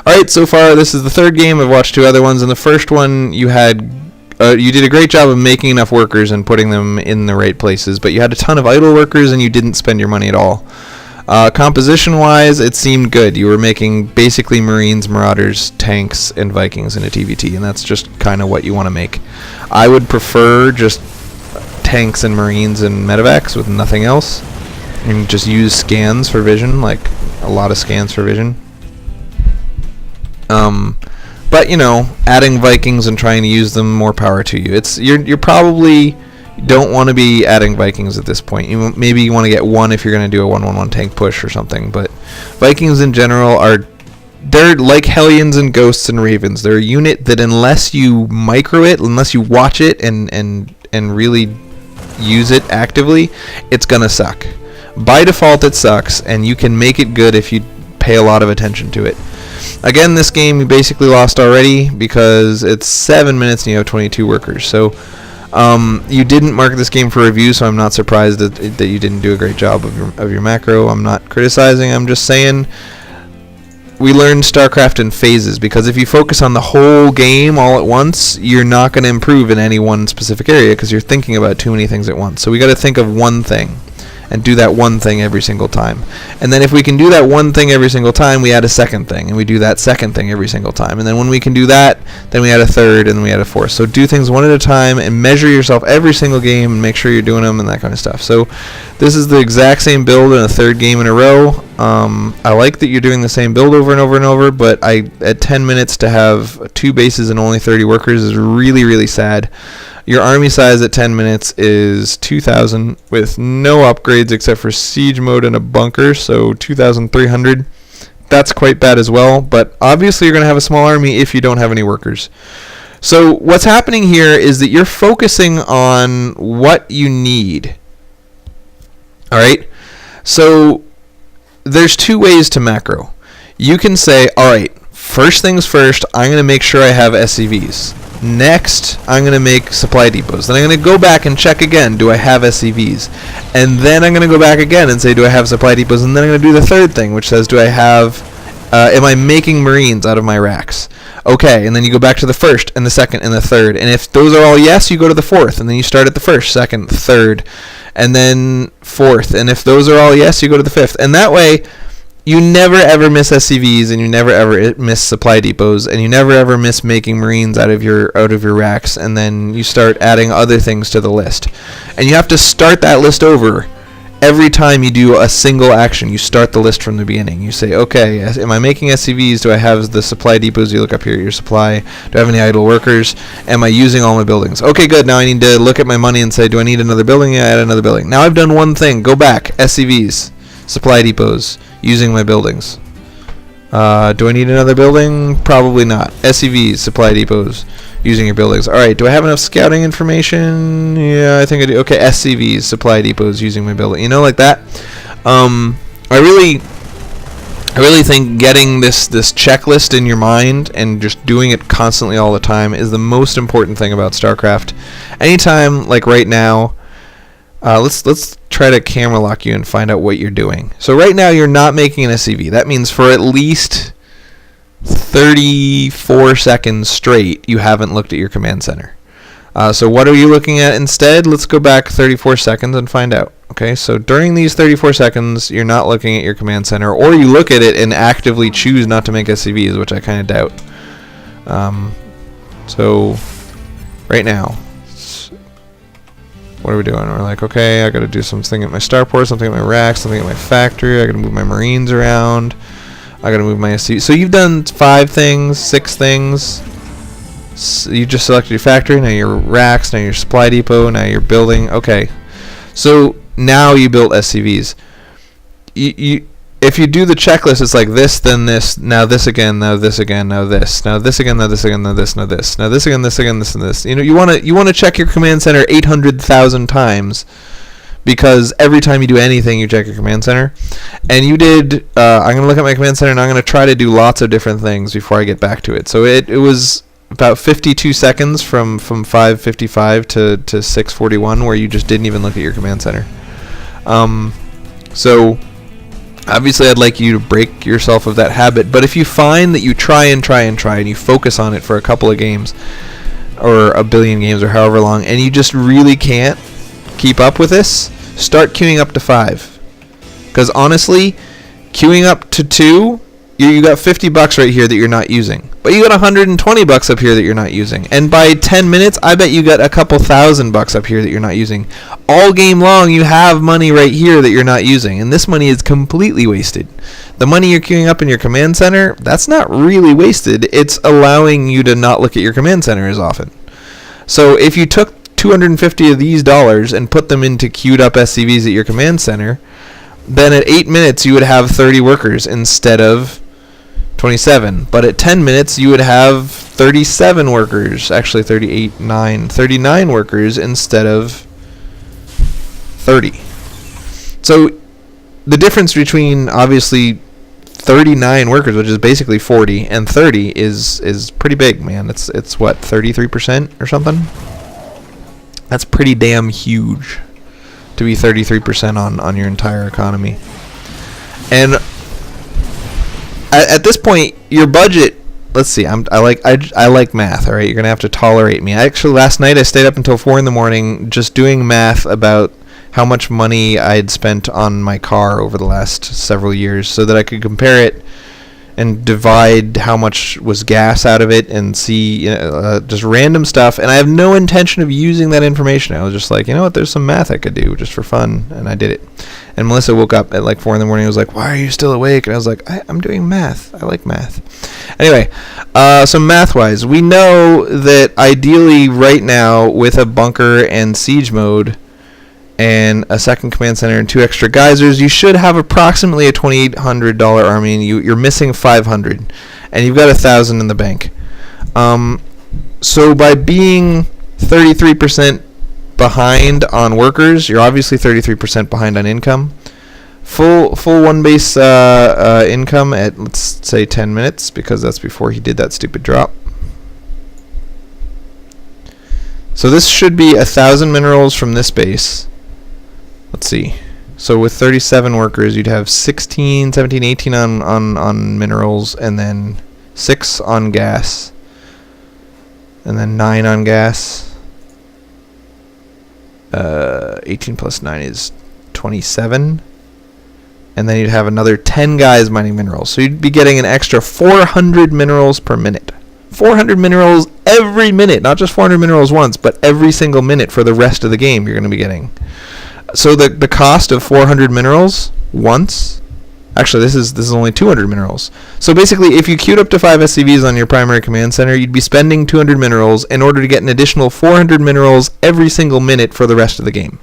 Alright, so far this is the third game. I've watched 2 other ones. In the first one, you did a great job of making enough workers and putting them in the right places, but you had a ton of idle workers and you didn't spend your money at all. Composition-wise, it seemed good. You were making basically Marines, Marauders, Tanks, and Vikings in a TVT, and that's just kind of what you want to make. I would prefer just Tanks and Marines and Medevacs with nothing else, and just use scans for vision, like a lot of scans for vision. But adding Vikings and trying to use them, more power to you. You're probably don't want to be adding Vikings at this point. Maybe you want to get one if you're going to do a 1-1-1 tank push or something. But Vikings in general they're like Hellions and Ghosts and Ravens. They're a unit that unless you micro it, unless you watch it and really use it actively, it's gonna suck. By default, it sucks, and you can make it good if you pay a lot of attention to it. Again, this game you basically lost already because it's 7 minutes and you have 22 workers. So you didn't mark this game for review, so I'm not surprised that you didn't do a great job of your macro. I'm not criticizing. I'm just saying we learned StarCraft in phases, because if you focus on the whole game all at once, you're not going to improve in any one specific area because you're thinking about too many things at once. So we got to think of one thing and do that one thing every single time. And then if we can do that one thing every single time, we add a second thing, and we do that second thing every single time. And then when we can do that, then we add a third, and then we add a fourth. So do things one at a time and measure yourself every single game and make sure you're doing them and that kind of stuff. So this is the exact same build in a third game in a row. I like that you're doing the same build over and over and over, but at 10 minutes to have 2 bases and only 30 workers is really, really sad. Your army size at 10 minutes is 2,000 with no upgrades except for siege mode and a bunker, so 2,300. That's quite bad as well, but obviously you're going to have a small army if you don't have any workers. So what's happening here is that you're focusing on what you need. Alright? So there's 2 ways to macro. You can say, alright, first things first, I'm going to make sure I have SCVs. Next, I'm going to make supply depots. Then I'm going to go back and check again, do I have SCVs? And then I'm going to go back again and say, do I have supply depots? And then I'm going to do the third thing, which says, do I have, am I making Marines out of my racks? Okay, and then you go back to the first and the second and the third. And if those are all yes, you go to the fourth. And then you start at the first, second, third, and then fourth. And if those are all yes, you go to the fifth. And that way, you never ever miss SCVs, and you never ever miss supply depots, and you never ever miss making Marines out of your racks, and then you start adding other things to the list. And you have to start that list over every time you do a single action. You start the list from the beginning. You say, okay, am I making SCVs? Do I have the supply depots? You look up here at your supply. Do I have any idle workers? Am I using all my buildings? Okay, good. Now I need to look at my money and say, do I need another building? Yeah, I add another building. Now I've done one thing. Go back. SCVs. Supply depots, using my buildings. Do I need another building? Probably not. SCVs, supply depots, using your buildings. Alright, do I have enough scouting information? Yeah, I think I do. Okay, SCVs, supply depots, using my building. Like that. I really think getting this checklist in your mind and just doing it constantly all the time is the most important thing about StarCraft. Anytime, like right now, let's try to camera lock you and find out what you're doing. So right now you're not making an SCV. That means for at least 34 seconds straight you haven't looked at your command center. So what are you looking at instead? Let's go back 34 seconds and find out. Okay, so during these 34 seconds you're not looking at your command center, or you look at it and actively choose not to make SCVs, which I kind of doubt. So right now, what are we doing? We're like, okay, I got to do something at my starport, something at my rack, something at my factory. I got to move my Marines around. I got to move my SC. So you've done 5 things, 6 things. So you just selected your factory, now your racks, now your supply depot, now your building. Okay, so now you built SCVs. If you do the checklist, it's like this, then this, now this again, now this again, now this, now this again, now this again, now this, now this, now this again, this again, this and this. You want to check your command center 800,000 times, because every time you do anything, you check your command center. And you did. I'm gonna look at my command center, and I'm gonna try to do lots of different things before I get back to it. So it was about 52 seconds from 5:55 to 6:41 where you just didn't even look at your command center. So Obviously, I'd like you to break yourself of that habit, but if you find that you try and you focus on it for a couple of games or a billion games or however long, and you just really can't keep up with this, start queuing up to 5. Because honestly, queuing up to 2, you got $50 right here that you're not using. But you got $120 up here that you're not using. And by 10 minutes, I bet you got a couple $1,000 up here that you're not using. All game long, you have money right here that you're not using. And this money is completely wasted. The money you're queuing up in your command center, that's not really wasted. It's allowing you to not look at your command center as often. So if you took 250 of these dollars and put them into queued up SCVs at your command center, then at 8 minutes you would have 30 workers instead of 27. But at 10 minutes you would have 37 workers, actually 39 workers instead of 30. So the difference between obviously 39 workers, which is basically 40, and 30 is pretty big, man. It's what, 33% or something? That's pretty damn huge to be 33% on your entire economy. And at this point, your budget, let's see, I like math, all right? You're going to have to tolerate me. Actually, last night I stayed up until 4 in the morning just doing math about how much money I had spent on my car over the last several years so that I could compare it and divide how much was gas out of it and see just random stuff. And I have no intention of using that information. I was just like, you know what, there's some math I could do just for fun, and I did it. And Melissa woke up at like 4 in the morning and was like, why are you still awake? And I was like, I'm doing math. I like math. Anyway, so math-wise, we know that ideally right now with a bunker and siege mode and a second command center and 2 extra geysers, you should have approximately a $2,800 army, and you're missing 500, and you've got 1,000 in the bank. So by being 33% behind on workers, you're obviously 33% behind on income. Full one base income at, let's say, 10 minutes, because that's before he did that stupid drop. So this should be 1,000 minerals from this base. Let's see. So with 37 workers, you'd have 16, 17, 18 on minerals, and then 6 on gas, and then 9 on gas. 18 plus 9 is 27. And then you'd have another 10 guys mining minerals. So you'd be getting an extra 400 minerals per minute. 400 minerals every minute. Not just 400 minerals once, but every single minute for the rest of the game you're going to be getting. So the cost of 400 minerals once, actually this is only 200 minerals. So basically, if you queued up to 5 SCVs on your primary command center, you'd be spending 200 minerals in order to get an additional 400 minerals every single minute for the rest of the game.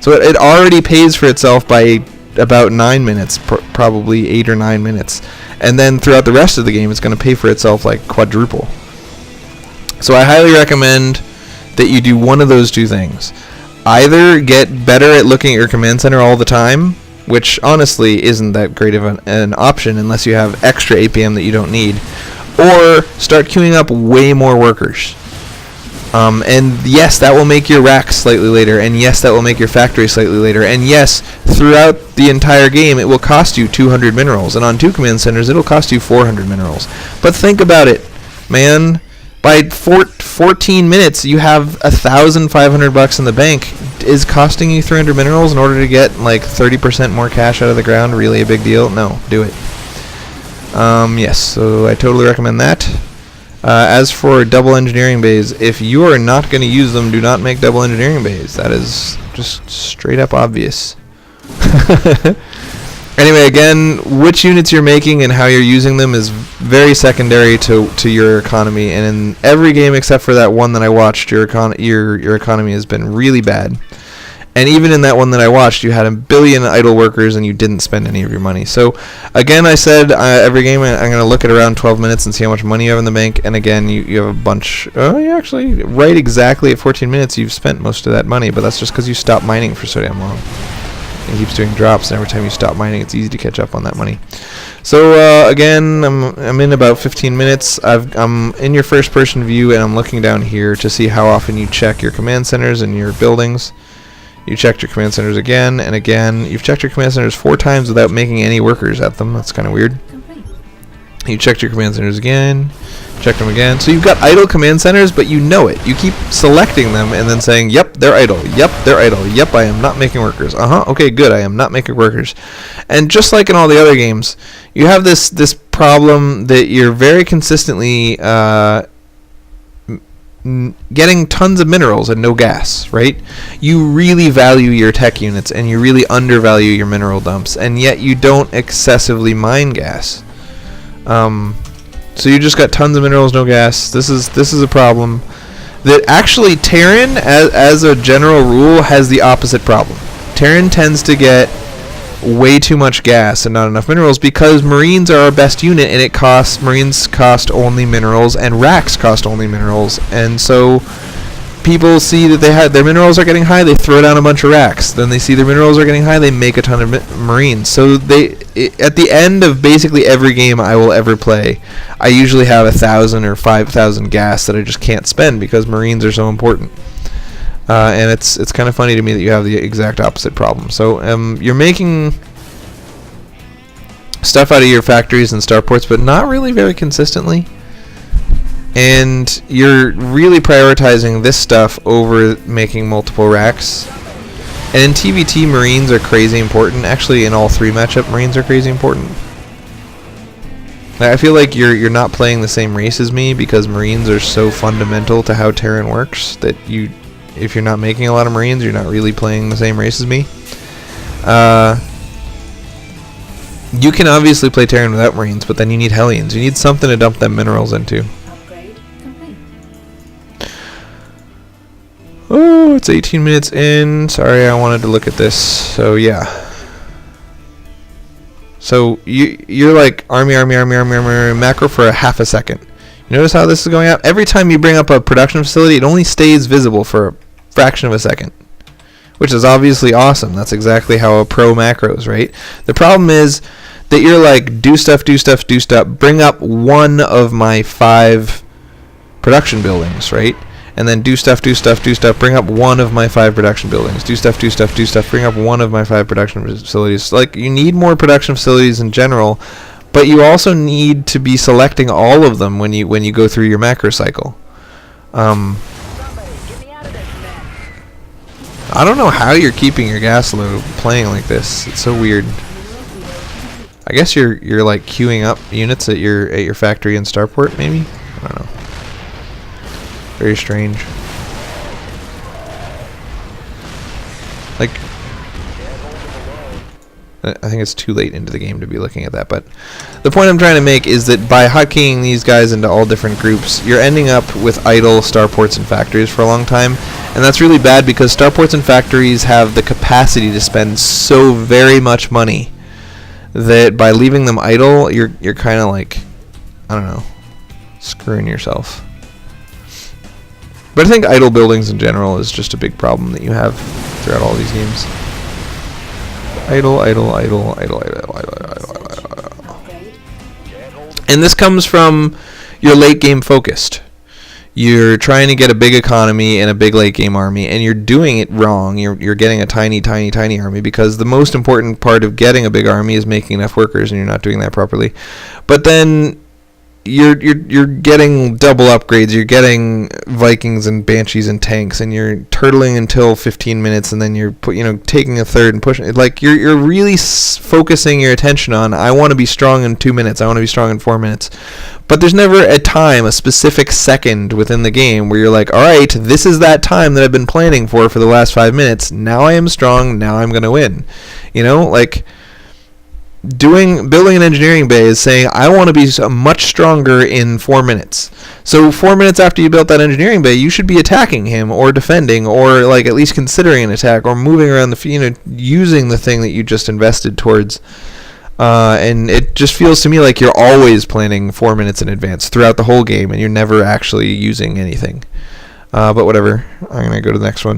So it already pays for itself by about 9 minutes, probably 8 or 9 minutes. And then throughout the rest of the game, it's going to pay for itself like quadruple. So I highly recommend that you do one of those two things. Either get better at looking at your command center all the time, which honestly isn't that great of an option unless you have extra APM that you don't need, or start queuing up way more workers. And yes, that will make your rack slightly later, and yes, that will make your factory slightly later, and yes, throughout the entire game it will cost you 200 minerals, and on 2 command centers it'll cost you 400 minerals. But think about it, man. By 14 minutes, you have $1,500 in the bank. Is costing you 300 minerals in order to get like 30% more cash out of the ground really a big deal? No, do it. Yes, so I totally recommend that. As for double engineering bays, if you are not going to use them, do not make double engineering bays. That is just straight up obvious. Anyway, again, which units you're making and how you're using them is very secondary to your economy. And in every game except for that one that I watched, your economy has been really bad. And even in that one that I watched, you had a billion idle workers and you didn't spend any of your money. So, again, I said every game I'm going to look at around 12 minutes and see how much money you have in the bank. And again, you have a bunch. Oh, you actually, right exactly at 14 minutes, you've spent most of that money. But that's just because you stopped mining for so damn long. It keeps doing drops, and every time you stop mining, it's easy to catch up on that money. So again, I'm in about 15 minutes. I'm in your first-person view, and I'm looking down here to see how often you check your command centers and your buildings. You checked your command centers again and again. You've checked your command centers 4 times without making any workers at them. That's kind of weird. You checked your command centers again. Checked them again. So you've got idle command centers, but you know it. You keep selecting them and then saying, yep, they're idle. Yep, they're idle. Yep, I am not making workers. Okay, good. I am not making workers. And just like in all the other games, you have this problem that you're very consistently getting tons of minerals and no gas, right? You really value your tech units and you really undervalue your mineral dumps, and yet you don't excessively mine gas. So you just got tons of minerals, no gas. This is a problem that actually Terran, as a general rule, has the opposite problem. Terran tends to get way too much gas and not enough minerals because Marines are our best unit, and Marines cost only minerals and racks cost only minerals, and so people see that their minerals are getting high, they throw down a bunch of racks. Then they see their minerals are getting high, they make a ton of Marines. So at the end of basically every game I will ever play, I usually have 1,000 or 5,000 gas that I just can't spend because Marines are so important. And it's kind of funny to me that you have the exact opposite problem. So you're making stuff out of your factories and starports, but not really very consistently. And you're really prioritizing this stuff over making multiple racks. And in TVT, Marines are crazy important. Actually, in all 3 matchup, Marines are crazy important. I feel like you're not playing the same race as me because Marines are so fundamental to how Terran works that if you're not making a lot of Marines, you're not really playing the same race as me. You can obviously play Terran without Marines, but then you need Hellions. You need something to dump them minerals into. Oh, it's 18 minutes in. Sorry, I wanted to look at this. So, yeah. So, you're like army, macro for a half a second. You notice how this is going out? Every time you bring up a production facility, it only stays visible for a fraction of a second, which is obviously awesome. That's exactly how a pro macros, right? The problem is that you're like, do stuff, bring up one of my 5 production buildings, right? And then do stuff, bring up one of my 5 production buildings. Do stuff, bring up one of my 5 production facilities. Like, you need more production facilities in general, but you also need to be selecting all of them when you go through your macro cycle. I don't know how you're keeping your gas low playing like this. It's so weird. I guess you're like queuing up units at your factory and starport, maybe? I don't know. Very strange. Like, I think it's too late into the game to be looking at that, but the point I'm trying to make is that by hotkeying these guys into all different groups, you're ending up with idle starports and factories for a long time, and that's really bad because starports and factories have the capacity to spend so very much money that by leaving them idle, you're kind of like, I don't know, screwing yourself. But I think idle buildings in general is just a big problem that you have throughout all these games. Idle. And this comes from your late game focused. You're trying to get a big economy and a big late game army, and you're doing it wrong. You're getting a tiny army because the most important part of getting a big army is making enough workers, and you're not doing that properly. But then you're getting double upgrades. You're getting Vikings and Banshees and tanks, and you're turtling until 15 minutes, and then you're taking a third and pushing. Like you're really focusing your attention on, I want to be strong in 2 minutes. I want to be strong in 4 minutes. But there's never a specific second within the game where you're like, all right, this is that time that I've been planning for the last 5 minutes. Now I am strong. Now I'm gonna win. Like. Building an engineering bay is saying, I want to be much stronger in 4 minutes. So 4 minutes after you built that engineering bay, you should be attacking him or defending or like at least considering an attack or moving around the using the thing that you just invested towards. And it just feels to me like you're always planning 4 minutes in advance throughout the whole game, and you're never actually using anything. But whatever. I'm gonna go to the next one.